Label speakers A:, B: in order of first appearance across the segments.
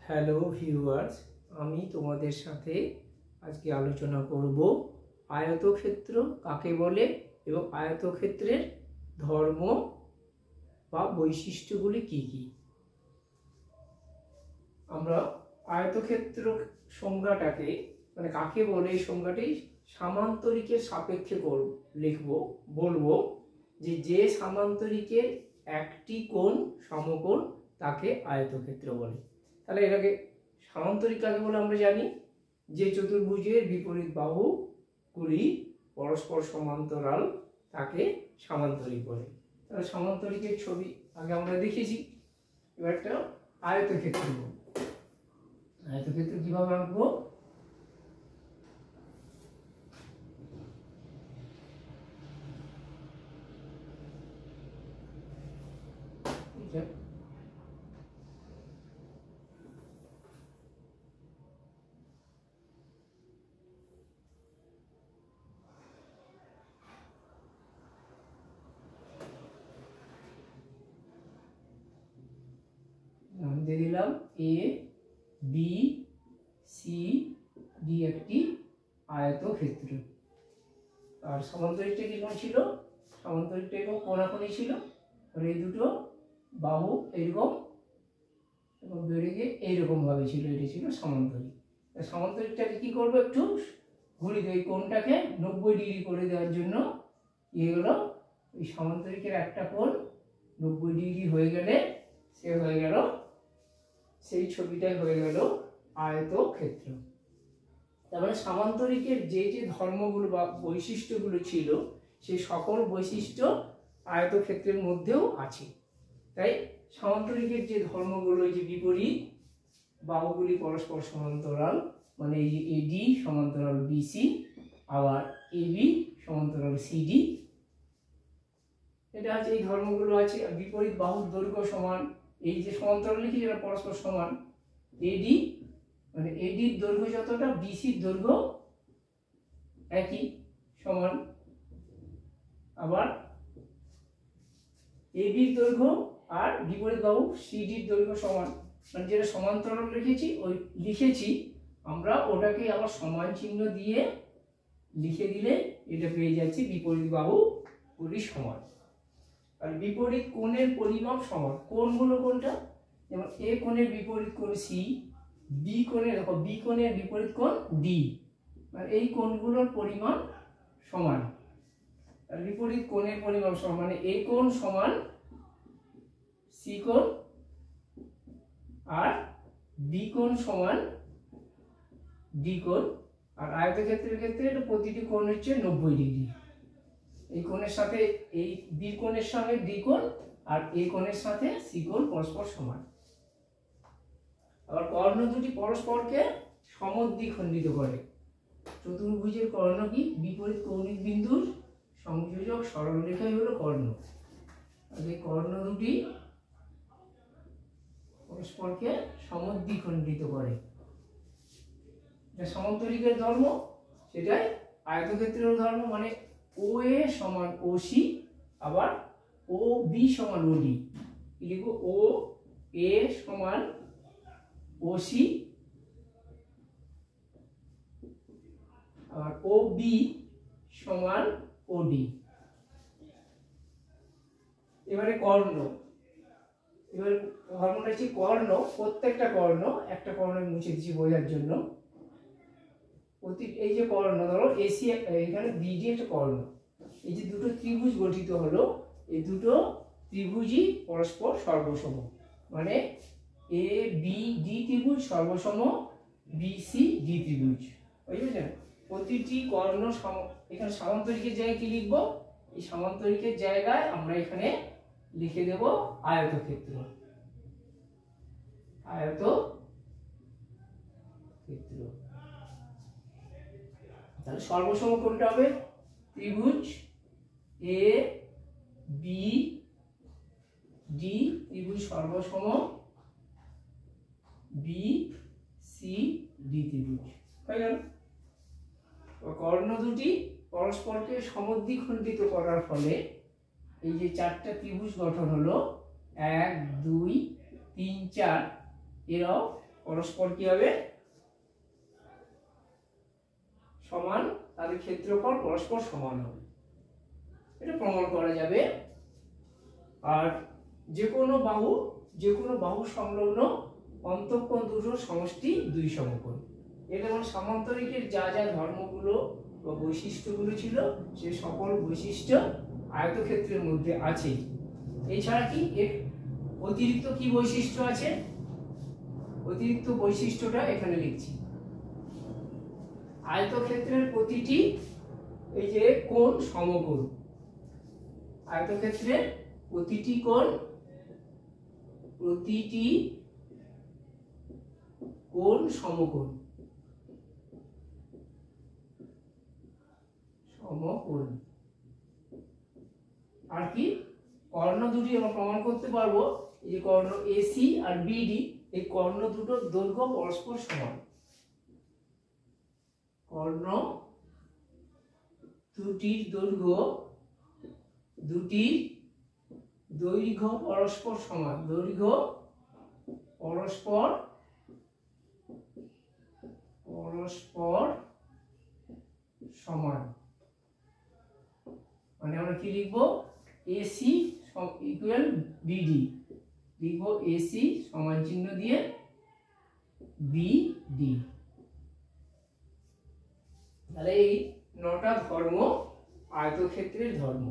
A: Hello viewers, আমি তোমাদের সাথে আজকে আলোচনা করব আয়তক্ষেত্র কাকে বলে এবং আয়তক্ষেত্রের ধর্ম বা বৈশিষ্ট্যগুলি কি কি। আমরা আয়তক্ষেত্র সংজ্ঞাটাকে মানে কাকে বলে এই সংজ্ঞাটি সামান্তরিকের সাপেক্ষে বলবো যে সামান্তরিকের একটি কোণ সমকোণ তাকে আয়তক্ষেত্র বলে। তাহলে এটাকে সামান্তরিক কাকে বলে আমরা জানি, যে চতুর্ভুজের বিপরীত বাহুগুলি পরস্পর সমান্তরাল তাকে সামান্তরিক বলে। তাহলে সামান্তরিকের ছবি আগে আমরা দেখেছি, এবার একটা আয়তক্ষেত্র। আয়তক্ষেত্র কিভাবে আঁকবো? নাম দিয়ে দিলাম এ বি সি ডি, একটি আয়তক্ষেত্র। আর সমান্তরিকটা কিরকম ছিল? সমান্তরিকটা এরকম কোণাকুণি ছিল, আর এই দুটো বাহু এইরকম এবং বেড়ে গিয়ে এইরকম ভাবে ছিল, এটা ছিল সমান্তরিক। সমান্তরিকটাকে কি করবো? একটু ঘুরিয়ে দেয়, কোণটাকে 90 ডিগ্রি করে দেওয়ার জন্য এগুলো এই সমান্তরিকের একটা কোণ 90 ডিগ্রি হয়ে গেলে সে হয়ে গেল, সেই ছবিটাই হয়ে গেল আয়তক্ষেত্র। তারপরে সামান্তরিকের যে যে ধর্মগুলো বা বৈশিষ্ট্যগুলো ছিল সেই সকল বৈশিষ্ট্য আয়তক্ষেত্রের মধ্যেও আছে। তাই সামান্তরিকের যে ধর্মগুলো, যে বিপরীত বাহুগুলি পরস্পর সমান্তরাল, মানে এই যে এডি সমান্তরাল বিসি, আবার এবি সমান্তরাল সিডি, এটা আছে, এই ধর্মগুলো আছে। আর বিপরীত বাহুর দৈর্ঘ্য সমান, এই যে সমান্তরাল লিখি যেটা পরস্পর সমান, এডি মানে এডির দৈর্ঘ্য যতটা বিসির দৈর্ঘ্য একই সমান, আবার এবির দৈর্ঘ্য আর বিপরীত বাহু সিডির দৈর্ঘ্য সমান, মানে যেটা সমান্তরাল লিখেছি আমরা ওটাকে আবার সমান চিহ্ন দিয়ে লিখে দিলে এটা পেয়ে যাচ্ছি বিপরীত বাহু গুলি সমান। আর বিপরীত কোণের পরিমাপ সমান। কোণগুলো কোনটা? যেমন এ কোণের বিপরীত কোণ সি, বি কোণের দেখো বি কোণের বিপরীত কোণ ডি, মানে এই কোণগুলোর পরিমাণ সমান। আর বিপরীত কোণের পরিমাপ সমান, মানে এ কোণ সমান সি কোণ আর বি কোণ সমান ডি কোণ। আর আয়তক্ষেত্রের ক্ষেত্রে এটা প্রতিটি কোণ হচ্ছে 90 ডিগ্রি। এই কোণের সাথে এই বি কোণের সঙ্গে ডি কোণ আর এ কোণের সাথে সি কোণ পরস্পর সমান। আবার কর্ণ দুটি পরস্পরকে সমদ্বিখণ্ডিত করে। চতুর্ভুজের কর্ণ কি? বিপরীত কৌণিক বিন্দুর সংযোজক সরলরেখাই হলো কর্ণ। আর এই কর্ণ দুটি পরস্পরকে সমদ্বিখণ্ডিত করে। এটা সমান্তরিকের ধর্ম, সেটাই আয়তক্ষেত্রের ধর্ম। মানে ও এ সমান ও সি, আবার ও বি সমান ও ডি। কি লিখবো? ও এ সমান ও সি, আর ও বি সমান ও ডি। এবারে কর্ণ, এবার ধর্মটা হচ্ছে কর্ণ। প্রত্যেকটা কর্ণ, একটা কর্ণ মুছে দিচ্ছি বোঝার জন্য। এই যে কর্ণ, ধরো এসি এখানে বিডি একটা কর্ণ, এই যে দুটো ত্রিভুজ গঠিত হলো, এই দুটো ত্রিভুজই পরস্পর সর্বসম, মানে এ বি ডি ত্রিভুজ সর্বসম বি সি ডি ত্রিভুজ। বুঝলেন? প্রতিটি কর্ণ এখানে সামান্তরিকের জায়গায় কি লিখবো? এই সামান্তরিকের জায়গায় আমরা এখানে লিখে দেব আয়তক্ষেত্র। আয়তক্ষেত্র। তাহলে সর্বসম কোনটা হবে? ত্রিভুজ এ বি ডি ত্রিভুজ সর্বসম বি সি ডি ত্রিভুজ হয়ে গেল। কর্ণ দুটি পরস্পরকে সমদ্বিখণ্ডিত করার ফলে এই যে চারটা ত্রিভুজ গঠন হলো 1 2 3 4, এরাও পরস্পর কি হবে সমান, তাদের ক্ষেত্রফল পরস্পর সমান হবে, এটা প্রমাণ করা যাবে। আর যে কোনো বাহু সংলগ্ন অন্তঃকোণ দুটোর সমষ্টি 2 সমকোণ। এটা মানে সামান্তরিকের যা যা ধর্মগুলো বা বৈশিষ্ট্যগুলো ছিল সেই সকল বৈশিষ্ট্য আয়তক্ষেত্রের মধ্যে আছে। এছাড়া কি এর অতিরিক্ত কি বৈশিষ্ট্য আছে, অতিরিক্ত বৈশিষ্ট্যটা এখানে লিখছি। আয়তক্ষেত্রের প্রতিটি এই যে কোণ সমকোণ, আয়তক্ষেত্রের প্রতিটি কোণ সমকোণ, আর কি কর্ণ দুটি আমরা প্রমাণ করতে পারবো। এই যে কর্ণ এসি আর বিডি, এই কর্ণ দুটোর দৈর্ঘ্য পরস্পর সমান, কর্ণ দুটির দৈর্ঘ্য পরস্পর সমান, দৈর্ঘ্য পরস্পর সমান। মানে আমরা কি লিখবো, এসি ইকুয়াল বিডি, লিখবো এসি সমান চিহ্ন দিয়ে বিডি। তাহলে এই 9টা ধর্ম আয়তক্ষেত্রের ধর্ম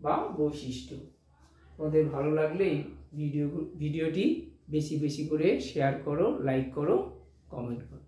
A: বা বৈশিষ্ট্য। তোমাদের ভালো লাগলে ভিডিওটি বেশি বেশি করে শেয়ার করো, লাইক করো, কমেন্ট করো।